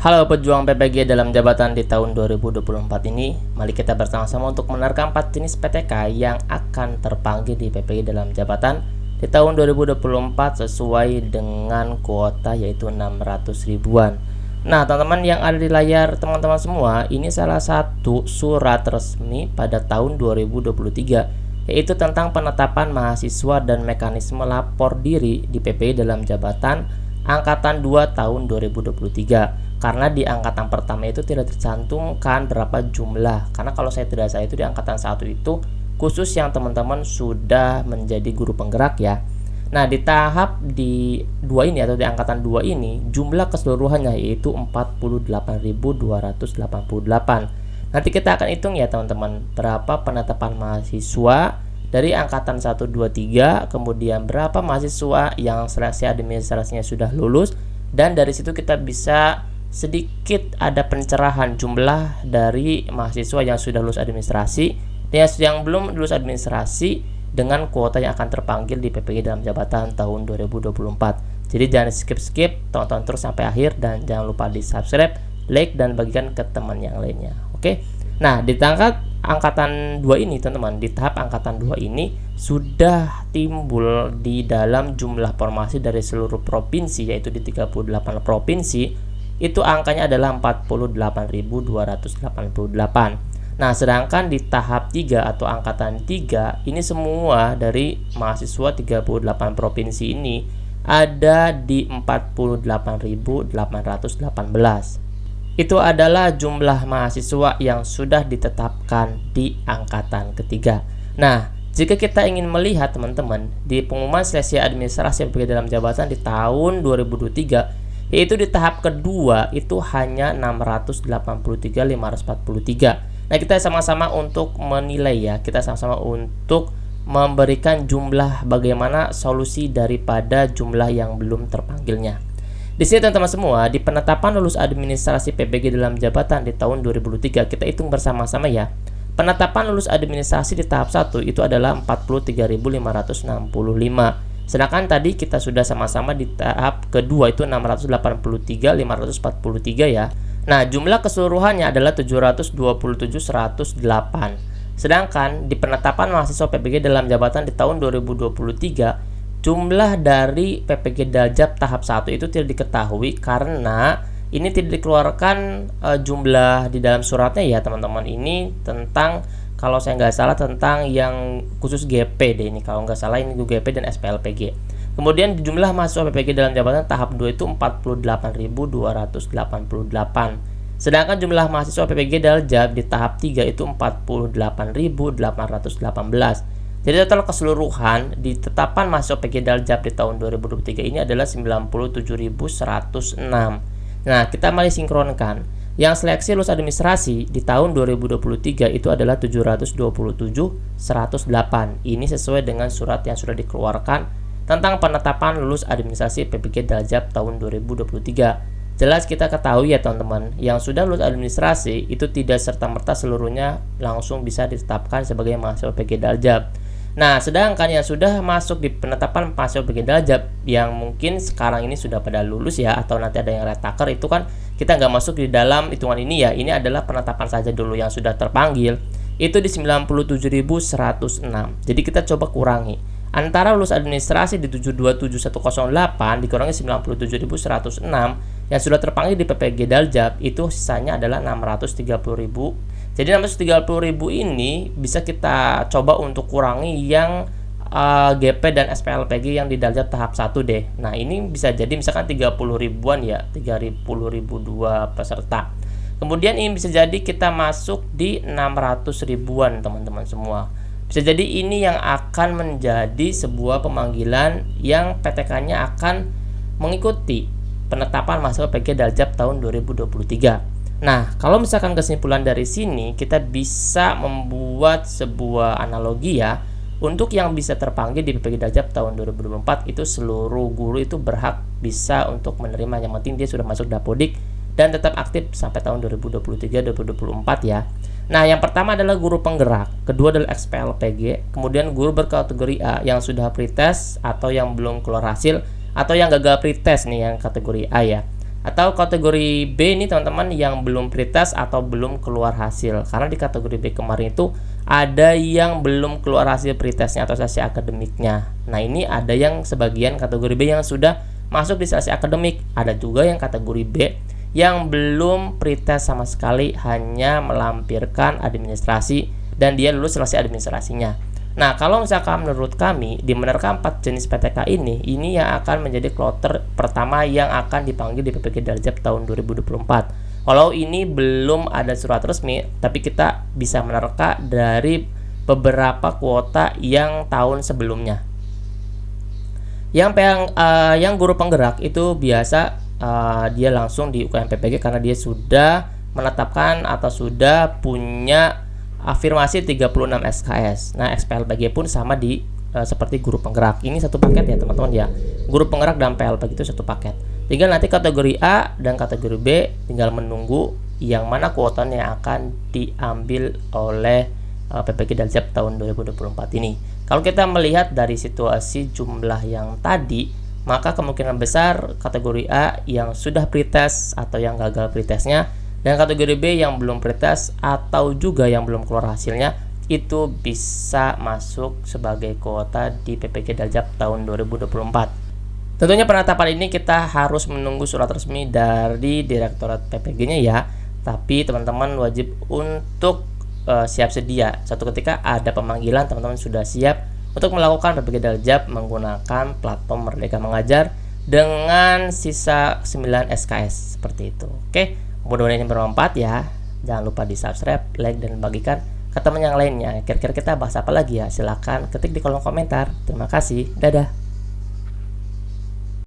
Halo pejuang PPG dalam jabatan di tahun 2024 ini, mari kita bersama-sama untuk menerka 4 jenis PTK yang akan terpanggil di PPG dalam jabatan di tahun 2024 sesuai dengan kuota yaitu 600 ribuan. Nah teman-teman yang ada di layar teman-teman semua, ini salah satu surat resmi pada tahun 2023 yaitu tentang penetapan mahasiswa dan mekanisme lapor diri di PPG dalam jabatan Angkatan 2 tahun 2023. Karena di angkatan pertama itu tidak tercantumkan berapa jumlah. Karena kalau saya tidak salah itu di angkatan 1 itu khusus yang teman-teman sudah menjadi guru penggerak ya. Nah, di tahap di 2 ini atau di angkatan 2 ini jumlah keseluruhannya yaitu 48.288. Nanti kita akan hitung ya teman-teman berapa penetapan mahasiswa dari angkatan 1 2 3, kemudian berapa mahasiswa yang seleksi administrasinya sudah lulus, dan dari situ kita bisa sedikit ada pencerahan jumlah dari mahasiswa yang sudah lulus administrasi dan yang belum lulus administrasi dengan kuota yang akan terpanggil di PPG dalam jabatan tahun 2024. Jadi jangan skip-skip, tonton terus sampai akhir dan jangan lupa di subscribe, like, dan bagikan ke teman yang lainnya. Oke. Nah, di tahap angkatan 2 ini teman-teman, di tahap angkatan 2 ini sudah timbul di dalam jumlah formasi dari seluruh provinsi yaitu di 38 provinsi. Itu angkanya adalah 48.288. Nah, sedangkan di tahap 3 atau angkatan 3 ini semua dari mahasiswa 38 provinsi ini ada di 48.818. Itu adalah jumlah mahasiswa yang sudah ditetapkan di angkatan ketiga. Nah, jika kita ingin melihat teman-teman di pengumuman seleksi administrasi PPG dalam jabatan di tahun 2023, yaitu di tahap kedua itu hanya 683.543. Nah, kita sama-sama untuk menilai ya, kita sama-sama untuk memberikan jumlah bagaimana solusi daripada jumlah yang belum terpanggilnya. Di sini teman-teman semua, di penetapan lulus administrasi PPG dalam jabatan di tahun 2023 kita hitung bersama-sama ya. Penetapan lulus administrasi di tahap 1 itu adalah 43.565. Sedangkan tadi kita sudah sama-sama di tahap kedua itu 683.543 ya. Nah, jumlah keseluruhannya adalah 727.108. Sedangkan di penetapan mahasiswa PPG dalam jabatan di tahun 2023, jumlah dari PPG Daljab tahap 1 itu tidak diketahui karena ini tidak dikeluarkan jumlah di dalam suratnya ya teman-teman. Ini tentang, kalau saya nggak salah, tentang yang khusus GP deh ini, kalau nggak salah ini GP dan SPLPG. Kemudian jumlah mahasiswa PPG dalam jabatan tahap 2 itu 48.288. Sedangkan jumlah mahasiswa PPG Daljab di tahap 3 itu 48.818. Jadi total keseluruhan di tetapan mahasiswa PPG Daljab di tahun 2023 ini adalah 97.106. Nah, kita mari sinkronkan. Yang seleksi lulus administrasi di tahun 2023 itu adalah 727.108. Ini sesuai dengan surat yang sudah dikeluarkan tentang penetapan lulus administrasi PPG Daljab tahun 2023. Jelas kita ketahui ya teman-teman, yang sudah lulus administrasi itu tidak serta-merta seluruhnya langsung bisa ditetapkan sebagai mahasiswa PPG Daljab. Nah, sedangkan yang sudah masuk di penetapan mahasiswa PPG Daljab yang mungkin sekarang ini sudah pada lulus ya, atau nanti ada yang retaker, itu kan kita nggak masuk di dalam hitungan ini ya. Ini adalah penetapan saja dulu yang sudah terpanggil itu di 97.106. Jadi kita coba kurangi antara lulus administrasi di 727.108 dikurangi 97.106 yang sudah terpanggil di PPG Daljab, itu sisanya adalah 630.000. Jadi 630.000 ini bisa kita coba untuk kurangi yang GP dan SPLPG yang di Daljab tahap 1 deh. Nah, ini bisa jadi misalkan 30 ribuan ya, 30.000 dua peserta. Kemudian ini bisa jadi kita masuk di 600 ribuan teman-teman semua. Bisa jadi ini yang akan menjadi sebuah pemanggilan yang PTK-nya akan mengikuti penetapan mahasiswa PPG Daljab tahun 2023. Nah, kalau misalkan kesimpulan dari sini, kita bisa membuat sebuah analogi ya. Untuk yang bisa terpanggil di PPG Daljab tahun 2024 itu seluruh guru itu berhak bisa untuk menerima. Yang penting dia sudah masuk Dapodik dan tetap aktif sampai tahun 2023-2024 ya. Nah, yang pertama adalah guru penggerak, kedua adalah SPLPG, kemudian guru berkategori A yang sudah pretest atau yang belum keluar hasil, atau yang gagal pretest nih yang kategori A ya. Atau kategori B ini teman-teman yang belum prioritas atau belum keluar hasil. Karena di kategori B kemarin itu ada yang belum keluar hasil prioritasnya atau seleksi akademiknya. Nah, ini ada yang sebagian kategori B yang sudah masuk di seleksi akademik. Ada juga yang kategori B yang belum prioritas sama sekali, hanya melampirkan administrasi dan dia lulus seleksi administrasinya. Nah, kalau misalkan menurut kami di menerka 4 jenis PTK ini yang akan menjadi kloter pertama yang akan dipanggil di PPG Daljab tahun 2024. Kalau ini belum ada surat resmi, tapi kita bisa menerka dari beberapa kuota yang tahun sebelumnya. Yang guru penggerak itu biasa dia langsung di UKM PPG karena dia sudah menetapkan atau sudah punya afirmasi 36 SKS. Nah, SPLBG pun sama seperti guru penggerak. Ini satu paket ya teman-teman ya. Guru penggerak dan PLBG itu satu paket. Tinggal nanti kategori A dan kategori B tinggal menunggu yang mana kuotanya yang akan diambil oleh PPG Daljab tahun 2024 ini. Kalau kita melihat dari situasi jumlah yang tadi, maka kemungkinan besar kategori A yang sudah pretest atau yang gagal pretestnya dan kategori B yang belum pretest atau juga yang belum keluar hasilnya itu bisa masuk sebagai kuota di PPG Daljab tahun 2024. Tentunya penetapan ini kita harus menunggu surat resmi dari Direktorat PPG-nya ya. Tapi teman-teman wajib untuk siap sedia. Suatu ketika ada pemanggilan, teman-teman sudah siap untuk melakukan PPG Daljab menggunakan platform Merdeka Mengajar dengan sisa 9 SKS seperti itu. Oke. Mudah-mudahan ini bermanfaat ya. Jangan lupa di subscribe, like, dan bagikan ke teman yang lainnya. Kira-kira kita bahas apa lagi ya? Silahkan ketik di kolom komentar. Terima kasih. Dadah.